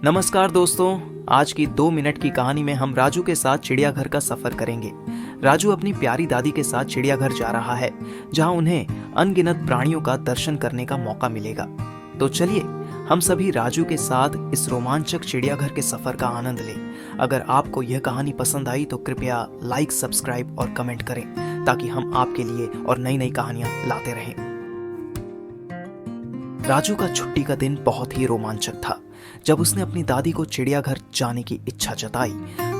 नमस्कार दोस्तों, आज की 2 मिनट की कहानी में हम राजू के साथ चिड़ियाघर का सफर करेंगे। राजू अपनी प्यारी दादी के साथ चिड़ियाघर जा रहा है, जहां उन्हें अनगिनत प्राणियों का दर्शन करने का मौका मिलेगा। तो चलिए हम सभी राजू के साथ इस रोमांचक चिड़ियाघर के सफर का आनंद लें। अगर आपको यह कहानी पसंद आई तो कृपया लाइक, सब्सक्राइब और कमेंट करें, ताकि हम आपके लिए और नई नई कहानियां लाते रहें। राजू का छुट्टी का दिन बहुत ही रोमांचक था। जब उसने अपनी दादी को चिड़ियाघर जाने की इच्छा जताई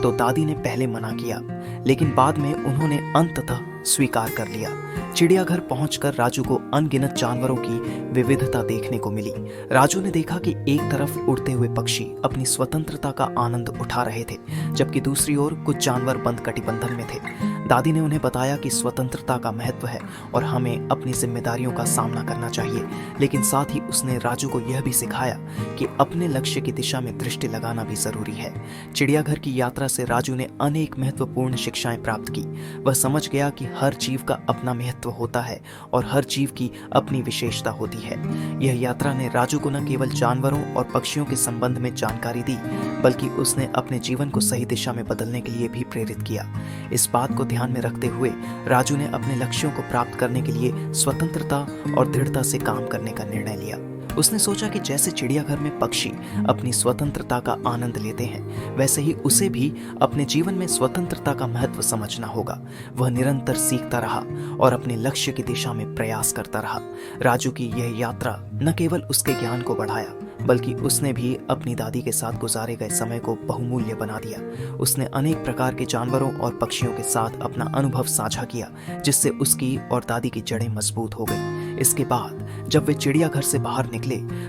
तो दादी ने पहले मना किया, लेकिन बाद में उन्होंने अंततः स्वीकार कर लिया। चिड़ियाघर पहुंचकर राजू को अनगिनत जानवरों की विविधता देखने को मिली। राजू ने देखा कि एक तरफ उड़ते हुए पक्षी अपनी स्वतंत्रता का आनंद उठा रहे थे, जबकि दूसरी ओर कुछ जानवर बंद कटिबंधन में थे। दादी ने उन्हें बताया कि स्वतंत्रता का महत्व है और हमें अपनी जिम्मेदारियों का सामना करना चाहिए, लेकिन साथ ही उसने राजू को यह भी सिखाया कि अपने लक्ष्य की दिशा में दृष्टि लगाना भी जरूरी है। चिड़ियाघर की यात्रा से राजू ने अनेक महत्वपूर्ण शिक्षाएं प्राप्त की। वह समझ गया कि हर जीव का अपना महत्व होता है और हर जीव की अपनी विशेषता होती है। यह यात्रा ने राजू को न केवल जानवरों और पक्षियों के संबंध में जानकारी दी, बल्कि उसने अपने जीवन को सही दिशा में बदलने के लिए भी प्रेरित किया। इस बात को ध्यान में रखते हुए राजू ने अपने लक्ष्यों को प्राप्त करने के लिए स्वतंत्रता और दृढ़ता से काम करने का निर्णय लिया। उसने सोचा कि जैसे चिड़ियाघर में पक्षी अपनी स्वतंत्रता का आनंद लेते हैं, वैसे ही उसे भी अपने जीवन में स्वतंत्रता का महत्व समझना होगा। वह निरंतर सीखता रहा और अपने लक्ष्य की दिशा में प्रयास करता रहा। राजू की यह यात्रा न केवल उसके ज्ञान को बढ़ाया, बल्कि उसने भी अपनी दादी के साथ गुजारे गए समय को बहुमूल्य बना दिया। उसने अनेक प्रकार के जानवरों और पक्षियों के साथ अपना अनुभव साझा किया, जिससे उसकी और दादी की जड़ें मजबूत हो गई। इसके बाद जब वे चिड़ियाघर से बाहर निकले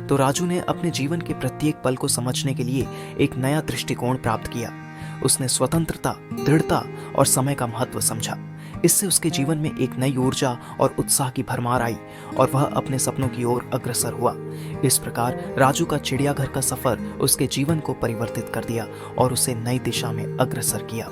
तो राजू ने अपने जीवन के प्रत्येक पल को समझने के लिए एक नया दृष्टिकोण प्राप्त किया। उसने स्वतंत्रता, दृढ़ता और समय का महत्व समझा। इससे उसके जीवन में एक नई ऊर्जा और उत्साह की भरमार आई और वह अपने सपनों की ओर अग्रसर हुआ। इस प्रकार राजू का चिड़ियाघर का सफर उसके जीवन को परिवर्तित कर दिया और उसे नई दिशा में अग्रसर किया।